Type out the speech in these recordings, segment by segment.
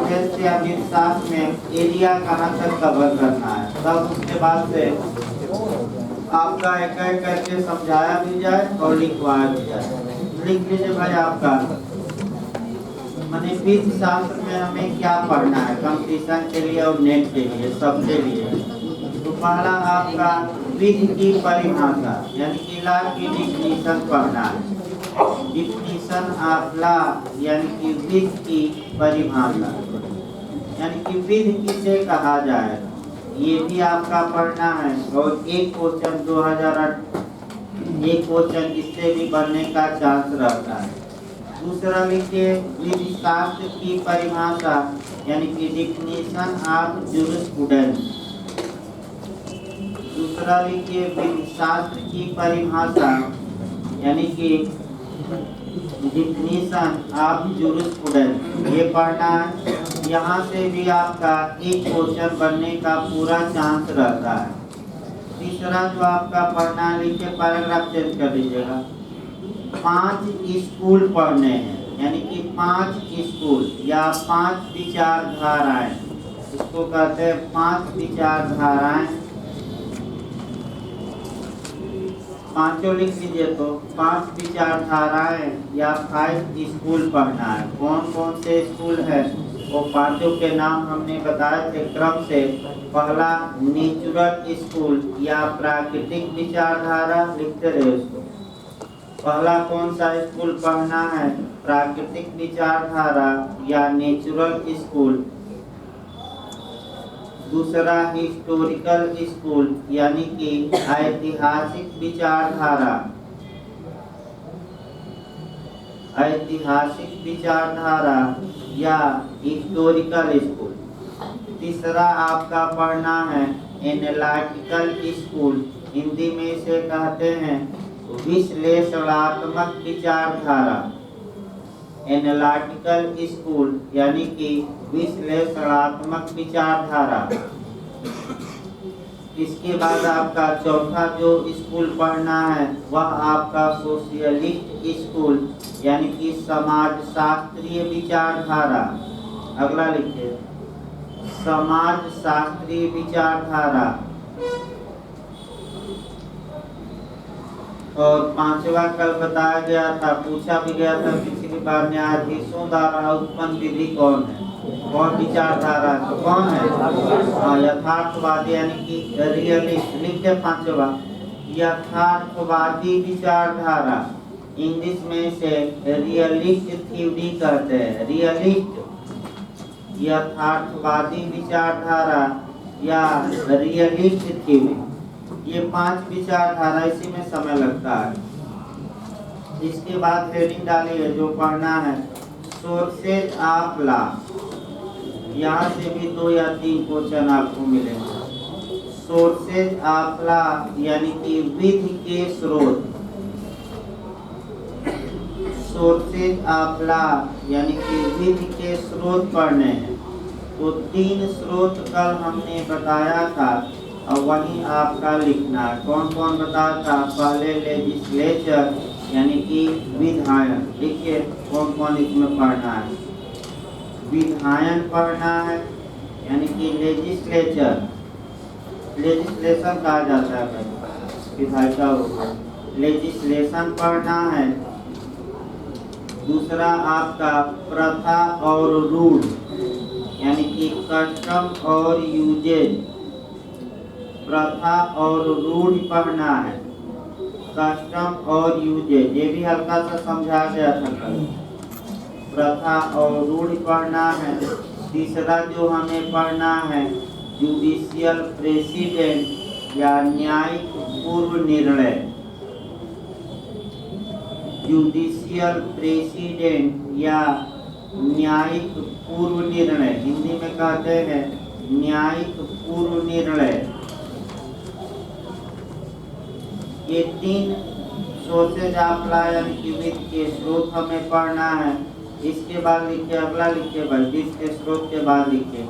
Test या वित्त में एरिया कहाँ तक कवर करना है, तब उसके बाद से आपका एक एक करके समझाया भी जाए और लिखवाया भी जाए। लिख लीजिए भाई आपका माने वित्त शास्त्र में हमें क्या पढ़ना है कंपटीशन के लिए और नेट के लिए सबके लिए। तो पहला आपका वित्त की परिभाषा यानी कि ला की डिफिनीशन पढ़ना है। डिफिनीशन ऑफ ला यानी कि वित्त की परिभाषा यानी कि वित्त किसे कहा जाए ये भी आपका पढ़ना है। और एक क्वेश्चन 2008 एक क्वेश्चन इससे भी बनने का चांस रहता है। दूसरा लिखिए विधि शास्त्र की परिभाषा यानी कि डिफिनीशन ऑफ जूरिस्प्रूडेंस। दूसरा लिखिए विधि शास्त्र की परिभाषा यानी कि डिफिनीशन ऑफ जूरिस्प्रूडेंस ये पढ़ना है। यहाँ से भी आपका एक क्वेश्चन बनने का पूरा चांस रहता है। तीसरा जो आपका पढ़ना है लिखिए पैराग्राफ चेंज कर लीजिएगा। 5 स्कूल पढ़ने हैं यानी कि 5 स्कूल या 5 विचारधाराएं, इसको कहते हैं 5 विचारधाराएं। पांचों लिख लीजिए। तो 5 विचारधाराएं या 5 स्कूल पढ़ना है। कौन कौन से स्कूल है वो पांचों के नाम हमने बताए थे क्रम से। पहला नेचुरल स्कूल या प्राकृतिक विचारधारा, लिखते रहे उसको। पहला कौन सा स्कूल पढ़ना है प्राकृतिक विचारधारा या नेचुरल स्कूल। दूसरा हिस्टोरिकल स्कूल यानी कि ऐतिहासिक विचारधारा, ऐतिहासिक विचारधारा या हिस्टोरिकल स्कूल। तीसरा आपका पढ़ना है एनालिटिकल स्कूल, हिंदी में इसे कहते हैं विश्लेषणात्मक विचारधारा। एनालिटिकल स्कूल यानी कि विश्लेषणात्मक विचारधारा। इसके बाद आपका चौथा जो स्कूल पढ़ना है वह आपका सोशलिस्ट स्कूल यानी कि समाजशास्त्रीय विचारधारा। अगला लिखिए समाजशास्त्रीय विचारधारा। और पांचवा कल बताया गया था, पूछा भी गया था पिछली बार, न्यायाधीशों द्वारा उत्पन्न विधि कौन है, कौन विचारधारा कौन है। यथार्थवादी यानी कि रियलिस्ट। लिखते पांचवा यथार्थवादी विचारधारा, इंग्लिश में से रियलिस्ट थ्योरी कहते हैं। रियलिस्ट यथार्थवादी विचारधारा या रियलिस्ट थ्योरी, ये 5 विचारधारा, इसी में समय लगता है। इसके बाद हेडिंग डालिए जो पढ़ना है सोर्सेज ऑफ लॉ। यहाँ से भी 2 या 3 क्वेश्चन आपको मिलेंगे। सोर्सेज ऑफ लॉ यानी कि विधि के स्रोत। सोर्सेज ऑफ लॉ यानी कि विधि के स्रोत पढ़ने हैं। तो 3 स्रोत कल हमने बताया था और वही आपका लिखना है। कौन कौन बताया था, पहले लेजिस्लेचर यानी कि विधायन। देखिए कौन कौन इसमें पढ़ना है। विधायन पढ़ना है यानी कि लेजिस्लेचर, लेजिस्लेशन कहा जाता है भाई, विधायिका होगा। लेजिस्लेशन पढ़ना है। दूसरा आपका प्रथा और रूल यानी कि कस्टम और यूजेज। प्रथा और रूढ़ पढ़ना है, कस्टम और यूजेज, ये भी हल्का सा समझा गया था कल। प्रथा और रूढ़ पढ़ना है। तीसरा जो हमें पढ़ना है जुडिशियल प्रेसिडेंट या न्यायिक पूर्व निर्णय। जुडिशियल प्रेसिडेंट या न्यायिक पूर्व निर्णय, हिंदी में कहते हैं न्यायिक पूर्व निर्णय। ये 3 सोर्सेज ऑफ लॉ यानी कि विधि के स्रोत हमें पढ़ना है। इसके बाद लिखिए, अगला लिखिए भाई, विधि के स्रोत के बाद लिखिए।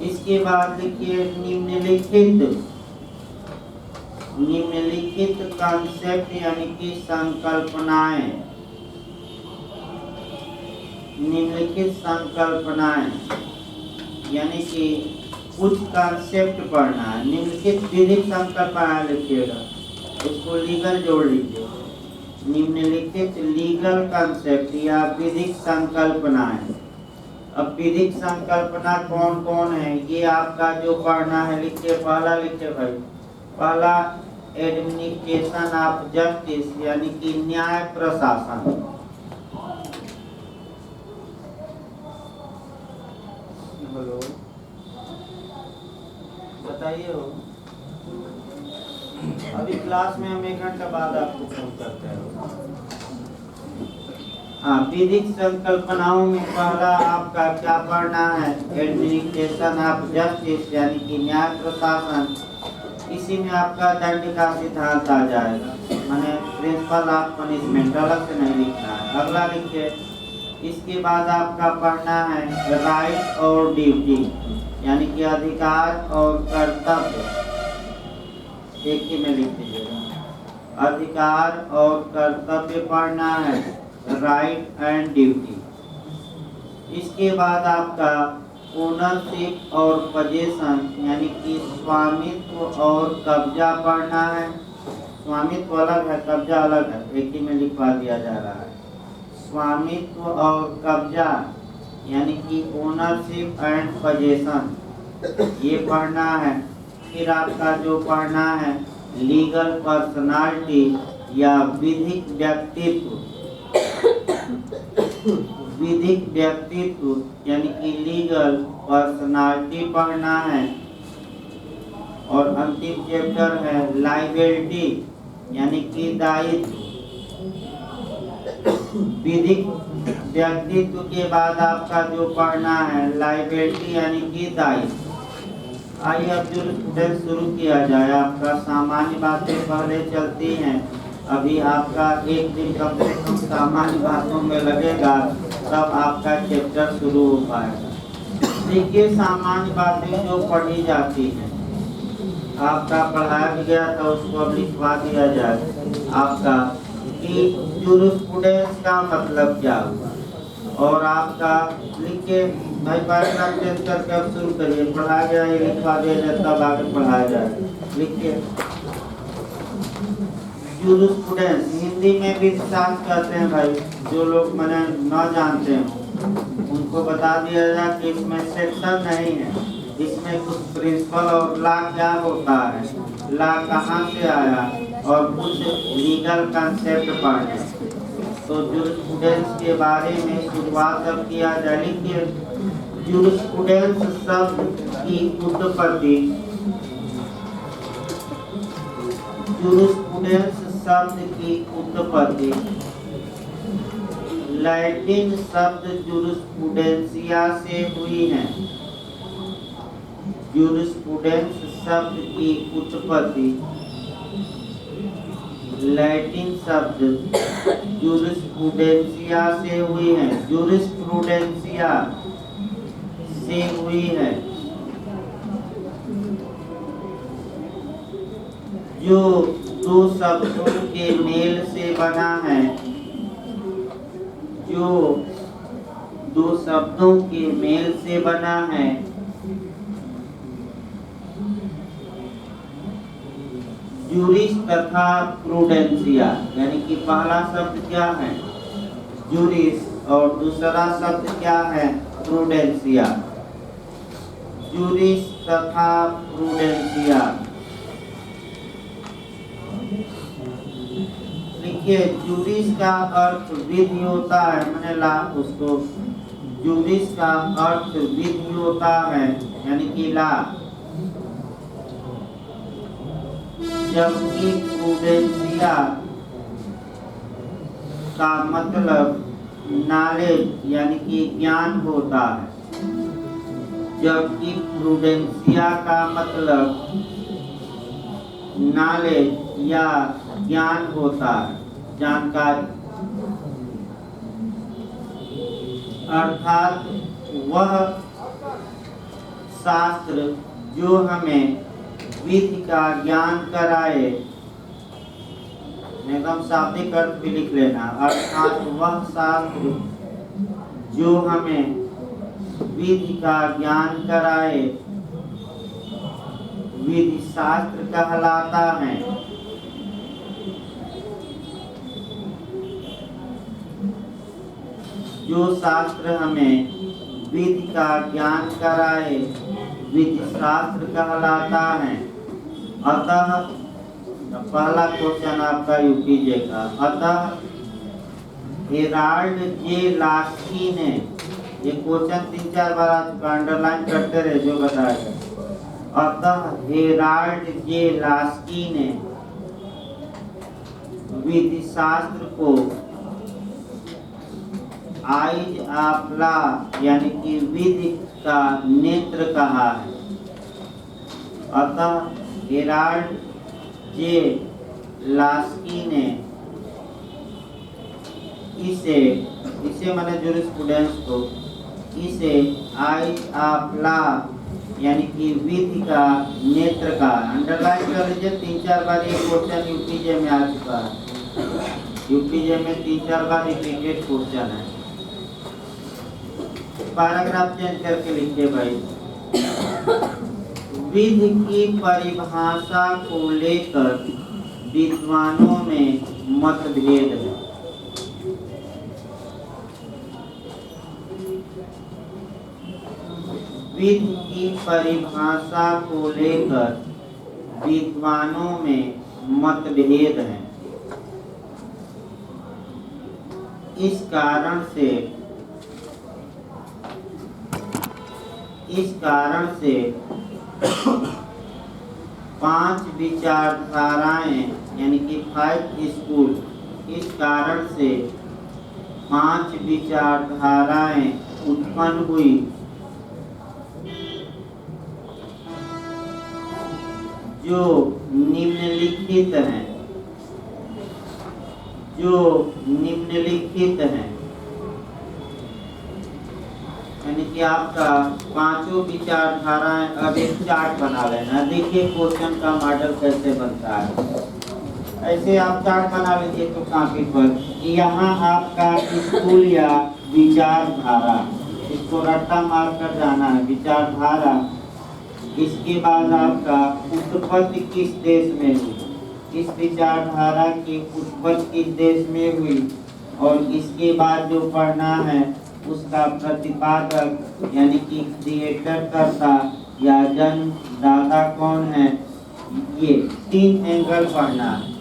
इसके बाद लिखिए निम्नलिखित कंसेप्ट यानी कि संकल्पनाएं। निम्नलिखित संकल्पनाएं, यानी कि कुछ कॉन्सेप्ट पढ़ना है। निम्नलिखित विधिक संकल्पनाएं लिखिएगा, इसको लीगल जोड़ लीजिए। निम्नलिखित लीगल कॉन्सेप्ट या विधिक संकल्पनाएं। अब विधिक संकल्पना कौन कौन है ये आपका जो पढ़ना है लिखिए। पहला लिखिए भाई, पहला एडमिनिस्ट्रेशन ऑफ जस्टिस, यानी कि न्याय प्रशासन। हेलो, बताइए हो। अभी क्लास में हम 1 घंटा बाद आपको फोन करते हैं। हाँ, विधिक संकल्पनाओं में पहला आपका क्या पढ़ना है? एडमिनिस्ट्रेशन ऑफ जस्टिस, यानी कि न्याय प्रशासन। इसी में आपका दंड का सिद्धांत आ जाएगा, माने प्रिंसिपल ऑफ पनिशमेंट, अलग से नहीं लिखना है। अगला लिखिए। इसके बाद आपका पढ़ना है राइट और ड्यूटी, यानी कि अधिकार और कर्तव्य। एक ही में लिख दीजिएगा, अधिकार और कर्तव्य पढ़ना है, राइट एंड ड्यूटी। इसके बाद आपका ओनरशिप और पोजेशन, यानी कि स्वामित्व और कब्जा पढ़ना है। स्वामित्व अलग है, कब्जा अलग है, एक ही में लिखवा दिया जा रहा है। स्वामित्व और कब्जा, यानी कि ओनरशिप एंड पोजेशन, ये पढ़ना है। फिर आपका जो पढ़ना है लीगल पर्सनालिटी या विधिक व्यक्तित्व। विधिक व्यक्तित्व, यानी कि लीगल पर्सनालिटी पढ़ना है। और अंतिम चैप्टर है लाइबिलिटी, यानी कि दायित्व। विधिक व्यक्तित्व के बाद आपका जो पढ़ना है लाइबिलिटी, यानी कि दायित्व। आइए अब जो स्टूडेंट शुरू किया जाए। आपका सामान्य बातें पहले चलती हैं। अभी आपका 1 दिन कम से कम सामान्य बातों में लगेगा, तब आपका चैप्टर शुरू हो पाएगा। देखिए, सामान्य बातें जो पढ़ी जाती हैं, आपका पढ़ाया भी गया था, उसको अब लिखवा दिया जाए आपका कि जूरिस्प्रूडेंस का मतलब क्या हुआ। और आपका लिखिए भाई, पैराग्राफ चेंज करके अब शुरू करिए। पढ़ाया गया ये लिखवा दिया जाए, तब आगे पढ़ाया जाए। लिखिए जूरिस्प्रूडेंस, हिंदी में भी शास्त्र कहते हैं भाई। जो लोग मैंने न जानते हैं उनको बता दिया जाए कि इसमें सेक्शन नहीं है, इसमें कुछ प्रिंसिपल और लॉ क्या होता है, लॉ कहाँ से आया, और कुछ लीगल कंसेप्ट पढ़े। तो जूरिस्प्रूडेंस के बारे में शुरुआत अब किया जाए। लिखिए जूरिस्प्रूडेंस शब्द की उत्पत्ति। जूरिस्प्रूडेंस शब्द की उत्पत्ति लैटिन शब्द जूरिस्प्रूडेंसिया से हुई है। जूरिस्प्रूडेंस शब्द की उत्पत्ति लैटिन शब्द जूरिस्प्रूडेंसिया से हुई है। जूरिस्प्रूडेंसिया से हुई है, जो 2 शब्दों के मेल से बना है। जो 2 शब्दों के मेल से बना है। जूरिस तथा प्रूडेंसिया, यानी कि पहला शब्द क्या है? जूरिस, और दूसरा शब्द क्या है? प्रूडेंसिया। जूरिस तथा प्रूडेंसिया। लिखिए, जूरिस का अर्थ विधि होता है, मैंने ला उसको। जूरिस का अर्थ विधि होता है, यानी कि ला। जबकि प्रूडेंसिया का मतलब नॉलेज, यानी कि ज्ञान होता है। जबकि प्रूडेंसिया का मतलब नॉलेज या ज्ञान होता है, जानकारी। अर्थात वह शास्त्र जो हमें विधि का ज्ञान कराए। एकदम शाब्दिक अर्थ भी लिख लेना। अर्थात वह शास्त्र जो हमें विधि का ज्ञान कराए विधि शास्त्र कहलाता है। जो शास्त्र हमें विधि का ज्ञान कराए विधि शास्त्र कहलाता है। अतः पहला क्वेश्चन आपका यूपीजे का, अतः हेराल्ड जे लास्की ने, ये क्वेश्चन 3-4 बार आप अंडरलाइन करते रहे जो बताएगा। अतः हेराल्ड जे लास्की ने विधि शास्त्र को आइज आपला यानी कि विधि का नेत्र कहा है। अतः हेराल्ड जे लास्की ने इसे माने जूरिस्प्रूडेंस को, इसे आइज आपला यानी कि विधि का नेत्र का, अंडरलाइन कर लीजिए 3-4 बार ये क्वेश्चन यूपीजे में आ चुका है। यूपीजे में 3-4 बार रिपीटेड क्वेश्चन है। पैराग्राफ चेंज करके लिखिए भाई। विधि की परिभाषा को लेकर विद्वानों में मतभेद है। विधि की परिभाषा को लेकर विद्वानों में मतभेद है। इस कारण से 5 विचारधाराएं यानी कि 5 स्कूल, इस कारण से 5 विचारधाराएं उत्पन्न हुई जो निम्नलिखित हैं, यानी कि आपका 5 विचारधाराएं। अब एक चार्ट बना लेना। देखिए क्वेश्चन का मॉडल कैसे बनता है। ऐसे आप चार्ट बना लीजिए तो कॉपी पर, यहाँ आपका स्कूल या विचारधारा, इसको रट्टा मार कर जाना है विचारधारा। इसके बाद आपका उत्पत्ति किस देश में हुई, इस विचारधारा की उत्पत्ति किस देश में हुई, और इसके बाद जो पढ़ना है उसका प्रतिपादक यानी कि क्रिएटर करता या जन्मदाता कौन है, ये 3 एंगल पढ़ना है।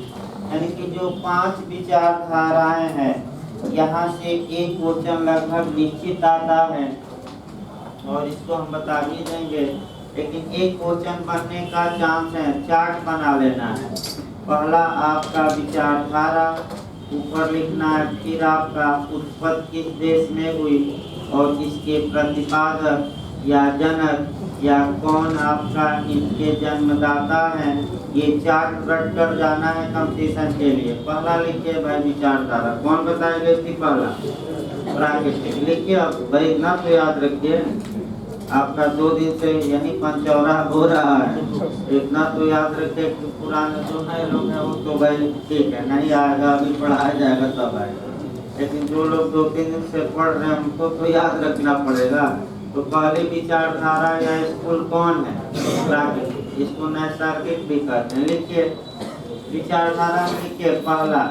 यानी कि जो 5 विचारधाराएं हैं, यहाँ से एक क्वेश्चन लगभग निश्चित आता है और इसको हम बता भी देंगे, लेकिन एक क्वेश्चन बनने का चांस है। चार्ट बना लेना है। पहला आपका विचारधारा ऊपर लिखना है, फिर आपका उत्पत्ति किस देश में हुई और इसके प्रतिपादक या जनक या कौन आपका इनके जन्मदाता हैं, ये चार्ट रट कर जाना है कंपटीशन के लिए। पहला लिखिए भाई विचारधारा, कौन बताएगा इसकी पहला? प्राकृतिक। लिखिए अब भाई, इतना तो याद रखिए, आपका 2 दिन से यही पंचौरा हो रहा है, इतना तो याद रखिए कि पुराने जो नए लोग हैं वो तो भाई ठीक है, नहीं आएगा, अभी पढ़ाया जाएगा तब आएगा, लेकिन जो लोग 2-3 दिन से पढ़ रहे हैं उनको तो याद रखना पड़ेगा। तो पहली विचारधारा या स्कूल कौन है? प्राकृतिक। इसको नैसर्गिक भी कहते हैं। लिखिए विचारधारा में लिखिए पहला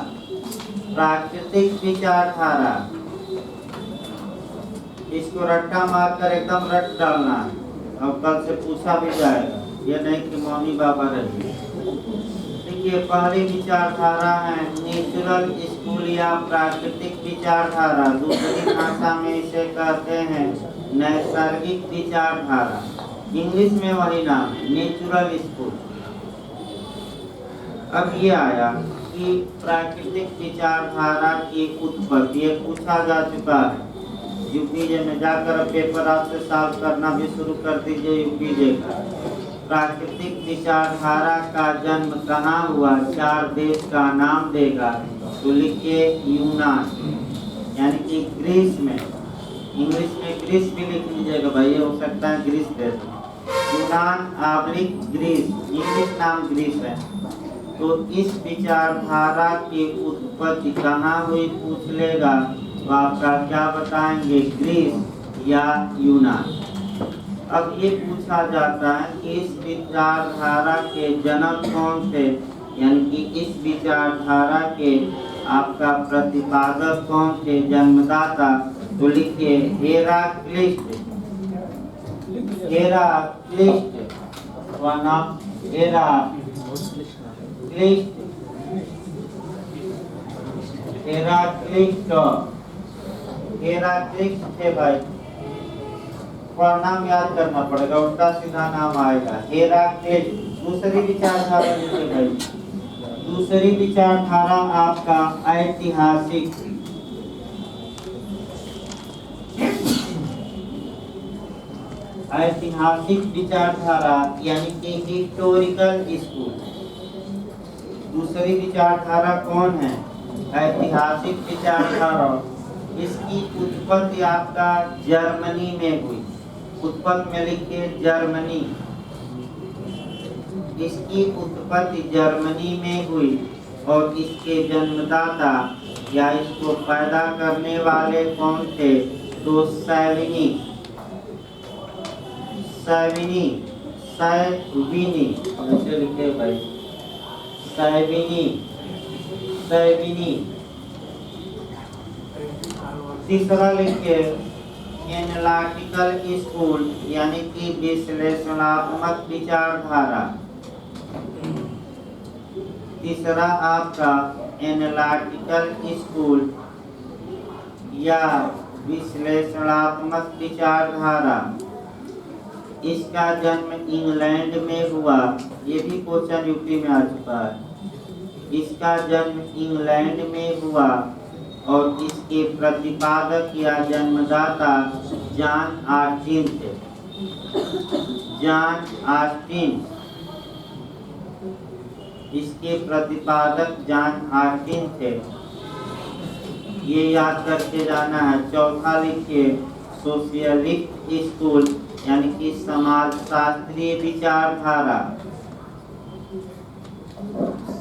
प्राकृतिक विचारधारा, इसको रट्टा मारकर एकदम रट डालना है और कल से पूछा भी जाएगा, ये नहीं कि मौनी बाबा रही। देखिए पहली विचारधारा है नेचुरल स्कूल या प्राकृतिक विचारधारा, दूसरी भाषा में इसे कहते हैं नैसर्गिक विचारधारा। इंग्लिश में वही नाम है, नेचुरल स्कूल। अब ये आया कि प्राकृतिक विचारधारा की उत्पत्ति, ये पूछा जा चुका है यूपीजे में। जाकर पेपर आपसे सॉल्व करना भी शुरू कर दीजिए यूपीजे का। प्राकृतिक विचारधारा का जन्म कहाँ हुआ? 4 देश का नाम देगा तो लिखिए यूनान यानी कि ग्रीस में। इंग्लिश में ग्रीस भी लिख लीजिएगा भाई, ये हो सकता है ग्रीस देश में। यूनान आब्लिक ग्रीस, इंग्लिश नाम ग्रीस है। तो इस विचारधारा की उत्पत्ति कहाँ हुई पूछ लेगा तो आपका क्या बताएंगे, ग्रीस या यूनान। अब ये पूछा जाता है कि इस विचारधारा के जनक कौन थे, यानी कि इस विचारधारा के आपका प्रतिपादक कौन थे, जन्मदाता। तो लिखिए हेराक्लिट, हेराक्लिट, वन ऑफ हेराक्लिट, हेराक्लिट, हेराक्लिट थे भाई। और नाम याद करना पड़ेगा, उल्टा सीधा नाम आएगा, हेराक्लिट। दूसरी विचारधारा लिखिए भाई, दूसरी विचारधारा आपका ऐतिहासिक, ऐतिहासिक विचारधारा यानी कि हिस्टोरिकल स्कूल। दूसरी विचारधारा कौन है, ऐतिहासिक विचारधारा। इसकी उत्पत्ति आपका जर्मनी में हुई, उत्पत्ति में लिखिए जर्मनी, इसकी उत्पत्ति जर्मनी में हुई और इसके जन्मदाता या इसको पैदा करने वाले कौन थे, तो सैविनी, सैविनी, सैविनी, ऐसे लिखे भाई, सैविनी, सैविनी। तीसरा लिखिए एनालिटिकल स्कूल यानी कि विश्लेषणात्मक विचारधारा। तीसरा आपका एनालिटिकल स्कूल या विश्लेषणात्मक विचारधारा। इसका जन्म इंग्लैंड में हुआ, ये भी क्वेश्चन यूपी में आ चुका है। इसका जन्म इंग्लैंड में हुआ और इसके प्रतिपादक या जन्मदाता जॉन ऑस्टिन थे, जॉन ऑस्टिन। इसके प्रतिपादक जॉन ऑस्टिन थे, ये याद करके जाना है। चौथा लिखिए सोशलिस्ट स्कूल यानी कि समाजशास्त्रीय विचारधारा,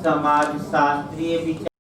समाजशास्त्रीय विचार